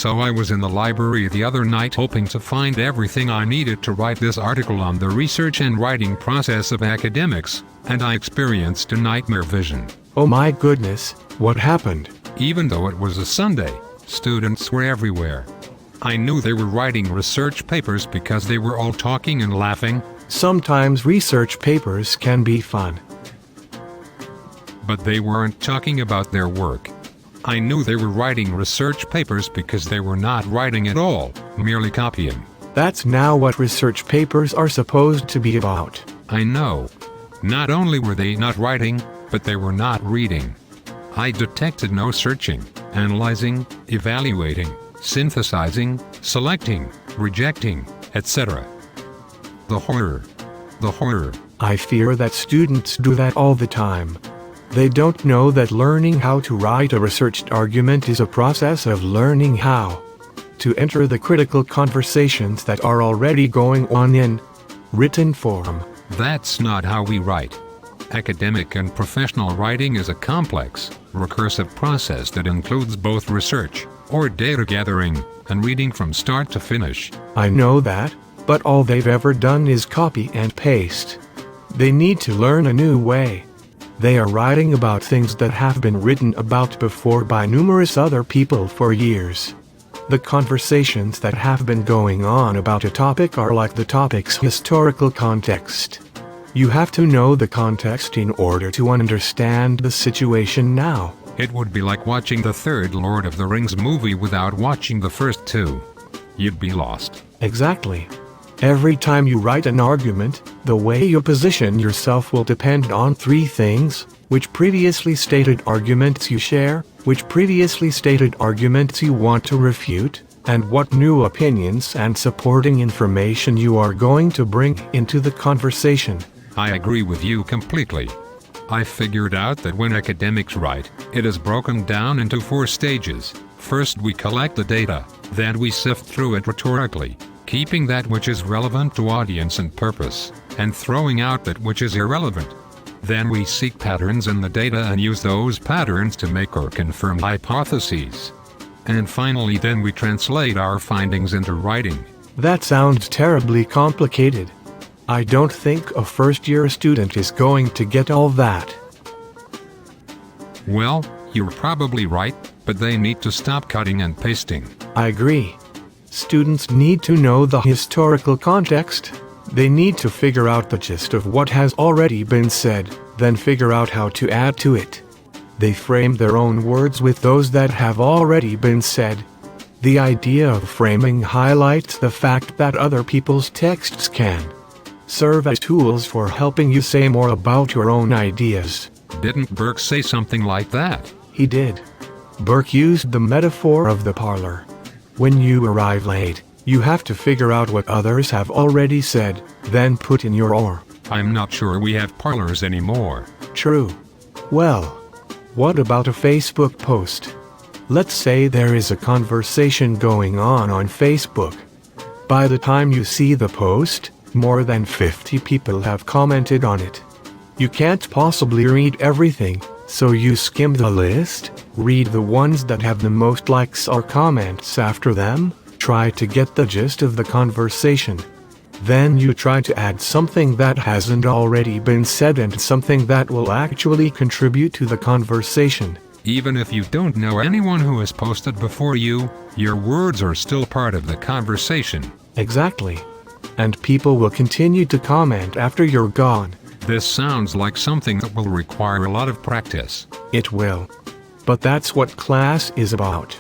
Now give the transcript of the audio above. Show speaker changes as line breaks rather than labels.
So I was in the library the other night hoping to find everything I needed to write this article on the research and writing process of academics, and I experienced a nightmare vision.
Oh my goodness, what happened?
Even though it was a Sunday, students were everywhere. I knew they were writing research papers because they were all talking and laughing.
Sometimes research papers can be fun.
But they weren't talking about their work. I knew they were writing research papers because they were not writing at all, merely copying.
That's now what research papers are supposed to be about.
I know. Not only were they not writing, but they were not reading. I detected no searching, analyzing, evaluating, synthesizing, selecting, rejecting, etc. The horror. The horror.
I fear that students do that all the time. They don't know that learning how to write a researched argument is a process of learning how to enter the critical conversations that are already going on in written form.
That's not how we write. Academic and professional writing is a complex, recursive process that includes both research, or data gathering, and reading from start to finish.
I know that, but all they've ever done is copy and paste. They need to learn a new way. They are writing about things that have been written about before by numerous other people for years. The conversations that have been going on about a topic are like the topic's historical context. You have to know the context in order to understand the situation now.
It would be like watching the third Lord of the Rings movie without watching the first two. You'd be lost.
Exactly. Every time you write an argument, the way you position yourself will depend on three things: which previously stated arguments you share, which previously stated arguments you want to refute, and what new opinions and supporting information you are going to bring into the conversation.
I agree with you completely. I figured out that when academics write, it is broken down into 4 stages. First we collect the data, then we sift through it rhetorically, keeping that which is relevant to audience and purpose, and throwing out that which is irrelevant. Then we seek patterns in the data and use those patterns to make or confirm hypotheses. And finally then we translate our findings into writing.
That sounds terribly complicated. I don't think a first-year student is going to get all that.
Well, you're probably right, but they need to stop cutting and pasting.
I agree. Students need to know the historical context. They need to figure out the gist of what has already been said, then figure out how to add to it. They frame their own words with those that have already been said. The idea of framing highlights the fact that other people's texts can serve as tools for helping you say more about your own ideas.
Didn't Burke say something like that?
He did. Burke used the metaphor of the parlor. When you arrive late, you have to figure out what others have already said, then put in your oar.
I'm not sure we have parlors anymore.
True. Well, what about a Facebook post? Let's say there is a conversation going on Facebook. By the time you see the post, more than 50 people have commented on it. You can't possibly read everything, so you skim the list, read the ones that have the most likes or comments after them, try to get the gist of the conversation. Then you try to add something that hasn't already been said and something that will actually contribute to the conversation.
Even if you don't know anyone who has posted before you, your words are still part of the conversation.
Exactly. And people will continue to comment after you're gone.
This sounds like something that will require a lot of practice.
It will. But that's what class is about.